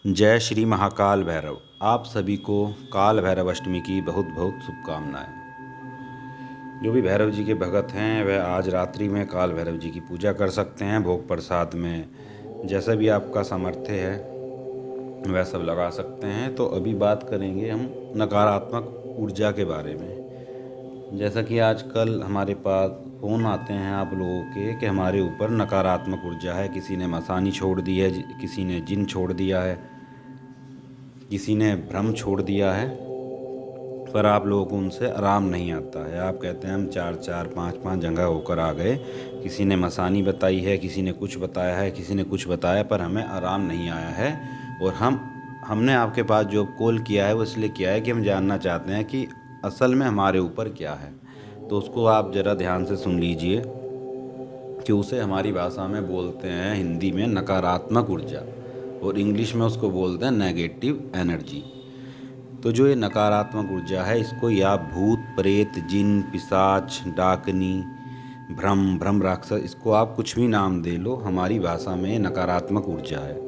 जय श्री महाकाल भैरव। आप सभी को काल भैरव अष्टमी की बहुत बहुत शुभकामनाएं। जो भी भैरव जी के भगत हैं वह आज रात्रि में काल भैरव जी की पूजा कर सकते हैं। भोग प्रसाद में जैसा भी आपका सामर्थ्य है वह सब लगा सकते हैं। तो अभी बात करेंगे हम नकारात्मक ऊर्जा के बारे में। जैसा कि आजकल हमारे पास फ़ोन आते हैं आप लोगों के कि हमारे ऊपर नकारात्मक ऊर्जा है, किसी ने मसानी छोड़ दी है, किसी ने जिन छोड़ दिया है, किसी ने भ्रम छोड़ दिया है, पर आप लोगों को उनसे आराम नहीं आता है। आप कहते हैं हम 4-4 5-5 जगह होकर आ गए, किसी ने मसानी बताई है, किसी ने कुछ बताया है, किसी ने कुछ बताया, पर हमें आराम नहीं आया है। और हमने आपके पास जो कॉल किया है वो इसलिए किया है कि हम जानना चाहते हैं कि असल में हमारे ऊपर क्या है। तो उसको आप ज़रा ध्यान से सुन लीजिए कि उसे हमारी भाषा में बोलते हैं हिंदी में नकारात्मक ऊर्जा, और इंग्लिश में उसको बोलते हैं नेगेटिव एनर्जी। तो जो ये नकारात्मक ऊर्जा है इसको या भूत प्रेत जिन पिशाच डाकनी भ्रम राक्षस, इसको आप कुछ भी नाम दे लो, हमारी भाषा में ये नकारात्मक ऊर्जा है।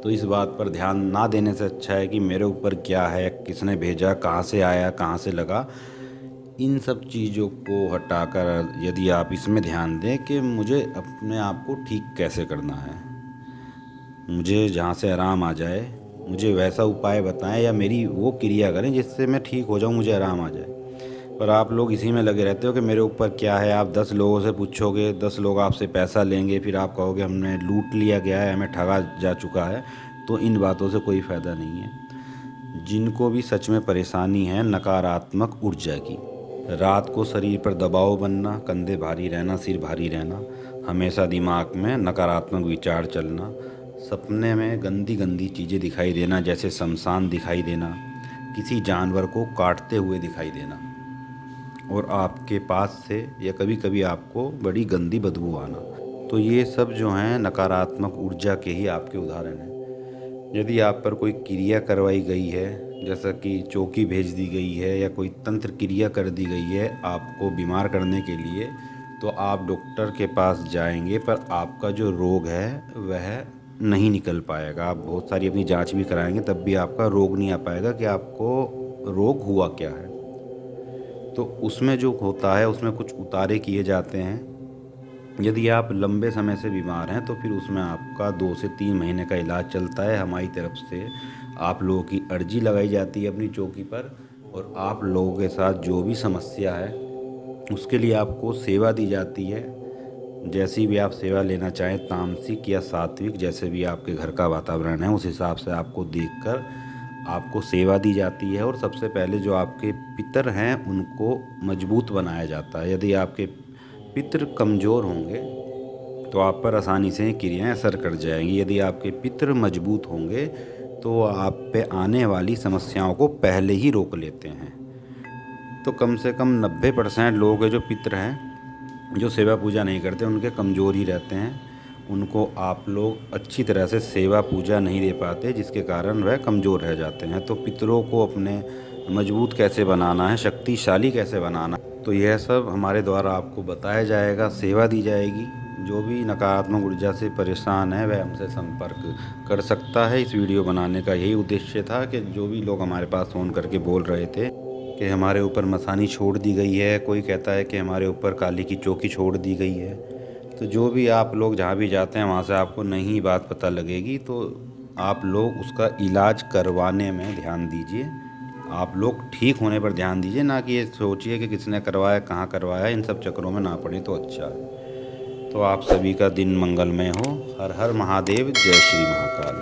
तो इस बात पर ध्यान ना देने से अच्छा है कि मेरे ऊपर क्या है, किसने भेजा, कहाँ से आया, कहाँ से लगा, इन सब चीज़ों को हटाकर यदि आप इसमें ध्यान दें कि मुझे अपने आप को ठीक कैसे करना है, मुझे जहाँ से आराम आ जाए, मुझे वैसा उपाय बताएं या मेरी वो क्रिया करें जिससे मैं ठीक हो जाऊँ, मुझे आराम आ जाए। पर आप लोग इसी में लगे रहते हो कि मेरे ऊपर क्या है। आप 10 लोगों से पूछोगे, 10 लोग आपसे पैसा लेंगे, फिर आप कहोगे हमने लूट लिया गया है, हमें ठगा जा चुका है। तो इन बातों से कोई फ़ायदा नहीं है। जिनको भी सच में परेशानी है नकारात्मक ऊर्जा की, रात को शरीर पर दबाव बनना, कंधे भारी रहना, सिर भारी रहना, हमेशा दिमाग में नकारात्मक विचार चलना, सपने में गंदी गंदी चीज़ें दिखाई देना, जैसे शमशान दिखाई देना, किसी जानवर को काटते हुए दिखाई देना, और आपके पास से या कभी कभी आपको बड़ी गंदी बदबू आना, तो ये सब जो हैं नकारात्मक ऊर्जा के ही आपके उदाहरण हैं। यदि आप पर कोई क्रिया करवाई गई है, जैसा कि चौकी भेज दी गई है या कोई तंत्र क्रिया कर दी गई है आपको बीमार करने के लिए, तो आप डॉक्टर के पास जाएंगे, पर आपका जो रोग है वह नहीं निकल पाएगा। आप बहुत सारी अपनी जांच भी कराएंगे तब भी आपका रोग नहीं आ पाएगा कि आपको रोग हुआ क्या है। तो उसमें जो होता है उसमें कुछ उतारे किए जाते हैं। यदि आप लंबे समय से बीमार हैं तो फिर उसमें आपका 2 से 3 महीने का इलाज चलता है। हमारी तरफ से आप लोगों की अर्जी लगाई जाती है अपनी चौकी पर, और आप लोगों के साथ जो भी समस्या है उसके लिए आपको सेवा दी जाती है। जैसी भी आप सेवा लेना चाहें, तामसिक या सात्विक, जैसे भी आपके घर का वातावरण है उस हिसाब से आपको देखकर आपको सेवा दी जाती है। और सबसे पहले जो आपके पितर हैं उनको मजबूत बनाया जाता है। यदि आपके पितृ कमज़ोर होंगे तो आप पर आसानी से क्रियाएं असर कर जाएंगी। यदि आपके पितृ मजबूत होंगे तो आप पे आने वाली समस्याओं को पहले ही रोक लेते हैं। तो कम से कम 90% लोग के जो पितृ हैं जो सेवा पूजा नहीं करते, उनके कमज़ोर ही रहते हैं। उनको आप लोग अच्छी तरह से सेवा पूजा नहीं दे पाते, जिसके कारण वह कमज़ोर रह जाते हैं। तो पितरों को अपने मजबूत कैसे बनाना है, शक्तिशाली कैसे बनाना, तो यह सब हमारे द्वारा आपको बताया जाएगा, सेवा दी जाएगी। जो भी नकारात्मक ऊर्जा से परेशान है वह हमसे संपर्क कर सकता है। इस वीडियो बनाने का यही उद्देश्य था कि जो भी लोग हमारे पास फ़ोन करके बोल रहे थे कि हमारे ऊपर मसानी छोड़ दी गई है, कोई कहता है कि हमारे ऊपर काली की चौकी छोड़ दी गई है, तो जो भी आप लोग जहाँ भी जाते हैं वहाँ से आपको नहीं बात पता लगेगी। तो आप लोग उसका इलाज करवाने में ध्यान दीजिए, आप लोग ठीक होने पर ध्यान दीजिए, ना कि ये सोचिए कि किसने करवाया, कहाँ करवाया, इन सब चक्करों में ना पड़े तो अच्छा है। तो आप सभी का दिन मंगलमय हो। हर हर महादेव। जय श्री महाकाल।